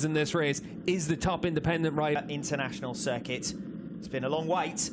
in this race is the top independent rider. International circuit. It's been a long wait.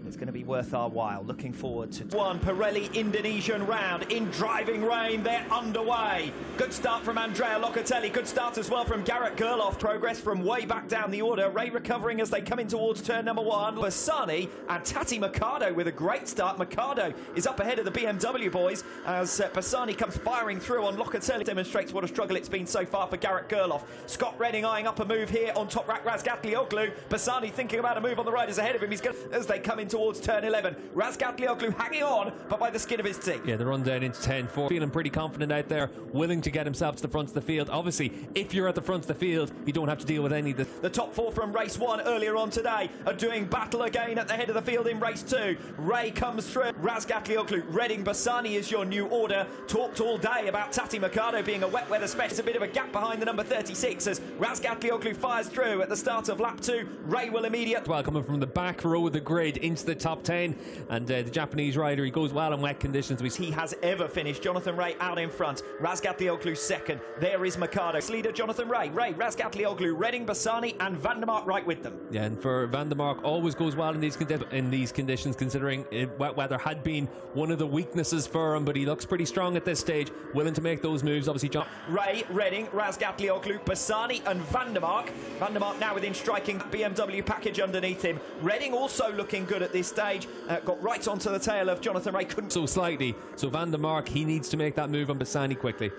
It's going to be worth our while. Looking forward to one Pirelli Indonesian round in driving rain. They're underway. Good start from Andrea Locatelli. Good start as well from Garrett Gerloff. Progress from way back down the order. Ray recovering as they come in towards turn number 1. Bassani and Tati Mercado with a great start. Mercado is up ahead of the BMW boys as Bassani comes firing through on Locatelli. Demonstrates what a struggle it's been so far for Garrett Gerloff. Scott Redding eyeing up a move here on top rack. Razgatlioglu. Bassani thinking about a move on the riders ahead of him. He's going as they come in towards turn 11. Razgatlioglu hanging on, but by the skin of his teeth. Yeah, the run down into 10-4. Feeling pretty confident out there, willing to get himself to the front of the field. Obviously, if you're at the front of the field, you don't have to deal with any of this. The top 4 from race 1 earlier on today are doing battle again at the head of the field in race 2. Ray comes through. Razgatlioglu, Redding, Bassani is your new order. Talked all day about Tati Mercado being a wet weather specialist. A bit of a gap behind the number 36 as Razgatlioglu fires through at the start of lap 2. Ray will immediately. Well, coming from the back row of the grid into the top 10, and the Japanese rider, he goes well in wet conditions. He has ever finished. Jonathan Ray out in front. Razgatlioglu second. There is Mercado. Leader Jonathan Ray. Razgatlioglu, Redding, Bassani and Van der Mark right with them. Yeah, and for Van der Mark, always goes well in these conditions, considering wet weather had been one of the weaknesses for him, but he looks pretty strong at this stage, willing to make those moves. Obviously, John Ray, Redding, Razgatlioglu, Bassani and Van der Mark. Van der Mark now within striking BMW package underneath him. Redding also looking good at this stage. Got right onto the tail of Jonathan Ray. Couldn't so slightly. So Van der Mark, he needs to make that move on Bassani quickly.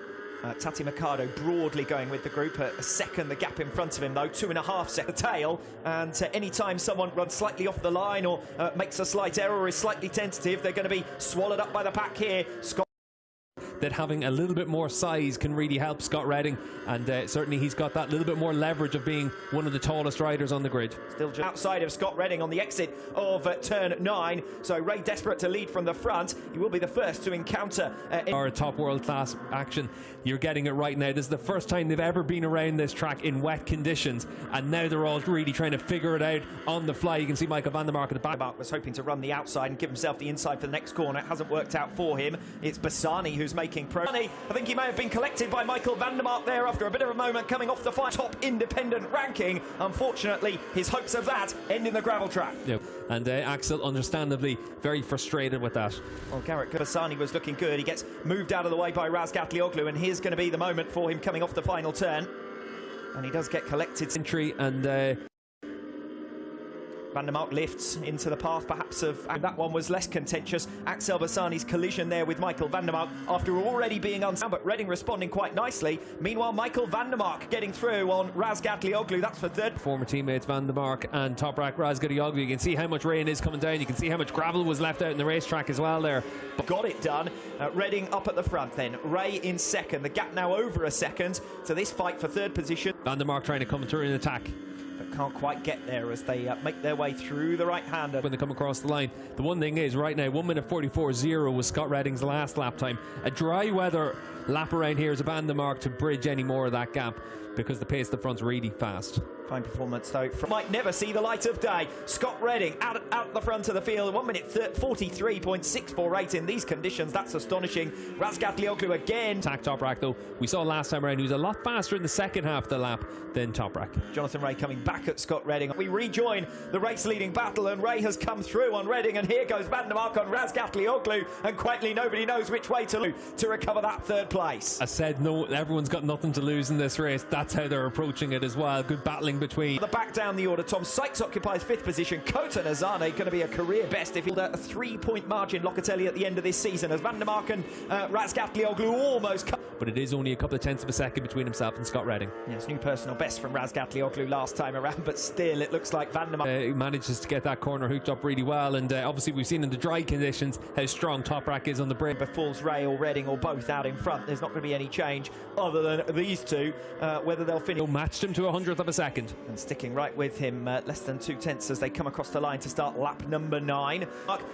Tati Mercado broadly going with the group. A second the gap in front of him though, 2.5 seconds the tail, and anytime someone runs slightly off the line or makes a slight error or is slightly tentative, they're going to be swallowed up by the pack here. Scott that having a little bit more size can really help Scott Redding, and certainly he's got that little bit more leverage of being one of the tallest riders on the grid. Still just outside of Scott Redding on the exit of turn 9, so Ray desperate to lead from the front. He will be the first to encounter our top world-class action. You're getting it right now. This is the first time they've ever been around this track in wet conditions, and now they're all really trying to figure it out on the fly. You can see Michael Van der Mark at the back. Mark was hoping to run the outside and give himself the inside for the next corner. It hasn't worked out for him. It's Bassani who's making progress. I think he may have been collected by Michael Van der Mark there after a bit of a moment coming off the top independent ranking. Unfortunately, his hopes of that end in the gravel trap. Yep. And Axel, understandably, very frustrated with that. Well, Garrett Bassani was looking good. He gets moved out of the way by Razgatlioglu, and here's going to be the moment for him coming off the final turn. And he does get collected. Entry and Van der Mark lifts into the path perhaps of, and that one was less contentious. Axel Bassani's collision there with Michael Van der Mark after already being unsound, but Redding responding quite nicely. Meanwhile, Michael Van der Mark getting through on Razgatlioglu. That's for third. Former teammates Van der Mark and Toprak Razgatlioglu. You can see how much rain is coming down. You can see how much gravel was left out in the racetrack as well there. But got it done. Redding up at the front then. Ray in second. The gap now over a second to this fight for third position. Van der Mark trying to come through in attack, but can't quite get there as they make their way through the right-hander. When they come across the line, the one thing is right now 1:44.0 was Scott Redding's last lap time. A dry weather lap around here is a Van der Mark to bridge any more of that gap, because the pace at the front's really fast. Fine performance though. Might never see the light of day. Scott Redding out the front of the field. 1:43.648 in these conditions. That's astonishing. Razgatlioglu again. Attack Toprak though. We saw last time around he was a lot faster in the second half of the lap than Toprak. Jonathan Ray coming back at Scott Redding. We rejoin the race leading battle, and Ray has come through on Redding, and here goes Van der Mark on Razgatlioglu, and quietly nobody knows which way to recover that third place. I said no, everyone's got nothing to lose in this race. That's how they're approaching it as well. Good battling between. The back down the order. Tom Sykes occupies 5th position. Kota Nazane going to be a career best if he'll a 3-point margin. Locatelli at the end of this season as Van der Mark and Razgatlioglu almost come. But it is only a couple of tenths of a second between himself and Scott Redding. Yes, new personal best from Razgatlioglu last time around, but still it looks like Van der Mark manages to get that corner hooked up really well, and obviously we've seen in the dry conditions how strong Toprak is on the brake. Falls Ray or Redding or both out in front. There's not going to be any change other than these two, whether they'll finish. Matched him to 100th of a second. And sticking right with him, less than 2 tenths as they come across the line to start lap number 9.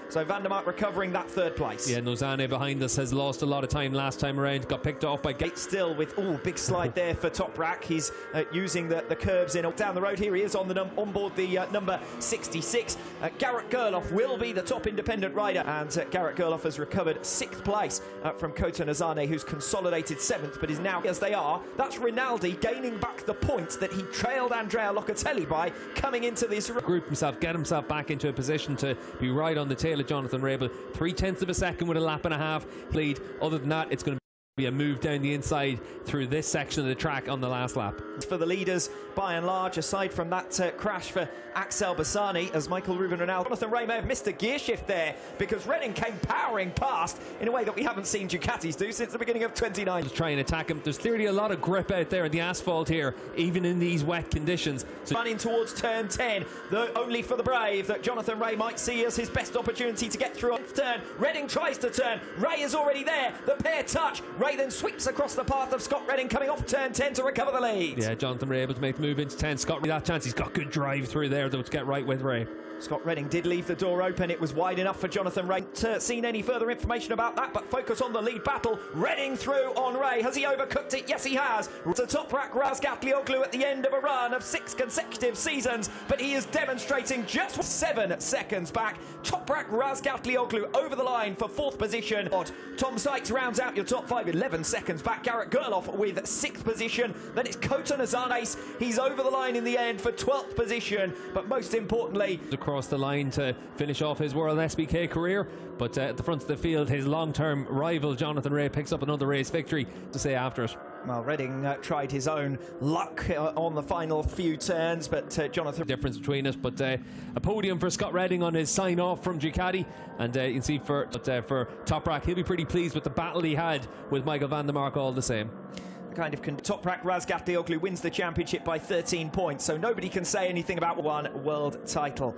So Van der Mark recovering that third place. Yeah, Nazane behind us has lost a lot of time last time around. Got picked off by Gate still with, big slide there for Toprak. He's using the curbs in down the road. Here he is on board the number 66. Garrett Gerloff will be the top independent rider, and Garrett Gerloff has recovered 6th place from Kota Nazane, who's consolidated 7th, but is now, as they are, that's Rinaldi gaining back the points that he trailed Andrea Locatelli by coming into this. Group himself, get himself back into a position to be right on the tail of Jonathan Ray, but 0.3 of a second with a lap and a half lead. Other than that, it's going to be a move down the inside through this section of the track on the last lap. For the leaders, by and large, aside from that crash for Axel Bassani, as Michael Ruben Ronaldo. Jonathan Ray may have missed a gear shift there because Redding came powering past in a way that we haven't seen Ducatis do since the beginning of 29. Just try and attack him. There's clearly a lot of grip out there in the asphalt here, even in these wet conditions. So running towards turn 10, though only for the brave that Jonathan Ray might see as his best opportunity to get through on turn. Redding tries to turn. Ray is already there. The pair touch. Ray then sweeps across the path of Scott Redding coming off turn 10 to recover the lead. Yeah, Jonathan Ray able to make the move into 10. Scott, that chance, he's got good drive through there though to get right with Ray. Scott Redding did leave the door open. It was wide enough for Jonathan Ray. Haven't seen any further information about that, but focus on the lead battle. Redding through on Ray. Has he overcooked it? Yes, he has. To Toprak Razgatlioglu at the end of a run of 6 consecutive seasons, but he is demonstrating just 7 seconds back. Toprak Razgatlioglu over the line for 4th position. Tom Sykes rounds out your top 5, 11 seconds back. Garrett Gerloff with 6th position. Then it's Kota Nazanes. He's over the line in the end for 12th position, but most importantly, across the line to finish off his World SBK career, but at the front of the field, his long-term rival Jonathan Ray picks up another race victory to say after it. Well, Redding tried his own luck on the final few turns, but Jonathan... Difference between us, but a podium for Scott Redding on his sign-off from Ducati, and you can see for Toprak, he'll be pretty pleased with the battle he had with Michael van der Mark all the same. Toprak Razgatlioglu wins the championship by 13 points, so nobody can say anything about one world title.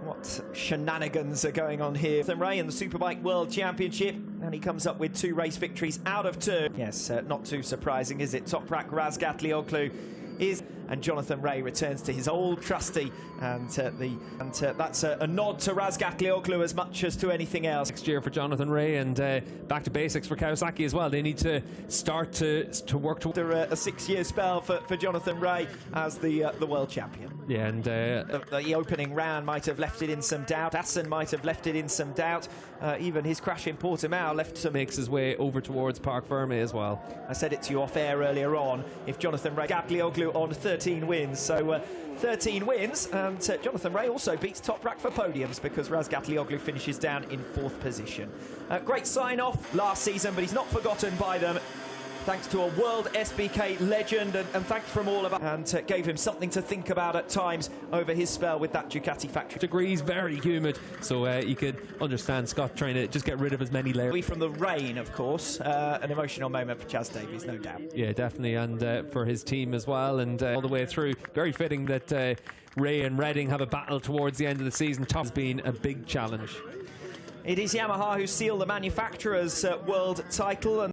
What shenanigans are going on here? Ray in the Superbike World Championship, and he comes up with 2 race victories out of 2. Yes, not too surprising, is it? Toprak Razgatlioglu is... And Jonathan Ray returns to his old trusty, and that's a nod to Razgatlioglu as much as to anything else. Next year for Jonathan Ray, and back to basics for Kawasaki as well. They need to start to work towards a 6-year spell for Jonathan Ray as the world champion. Yeah, and the opening round might have left it in some doubt. Assen might have left it in some doubt. Even his crash in Portimao left some... Makes his way over towards Parc Ferme as well. I said it to you off air earlier on. If Jonathan Ray Razgatlioglu on 13 wins, so 13 wins, and Jonathan Ray also beats Toprak for podiums because Razgatlioglu finishes down in 4th position. Great sign-off last season, but he's not forgotten by them. Thanks to a World SBK legend, and thanks from all of us, and gave him something to think about at times over his spell with that Ducati factory. Degrees, very humid, so you could understand Scott trying to just get rid of as many layers. From the rain, of course, an emotional moment for Chaz Davies, no doubt. Yeah, definitely, and for his team as well, and all the way through. Very fitting that Ray and Redding have a battle towards the end of the season. Top has been a big challenge. It is Yamaha who seal the manufacturer's world title.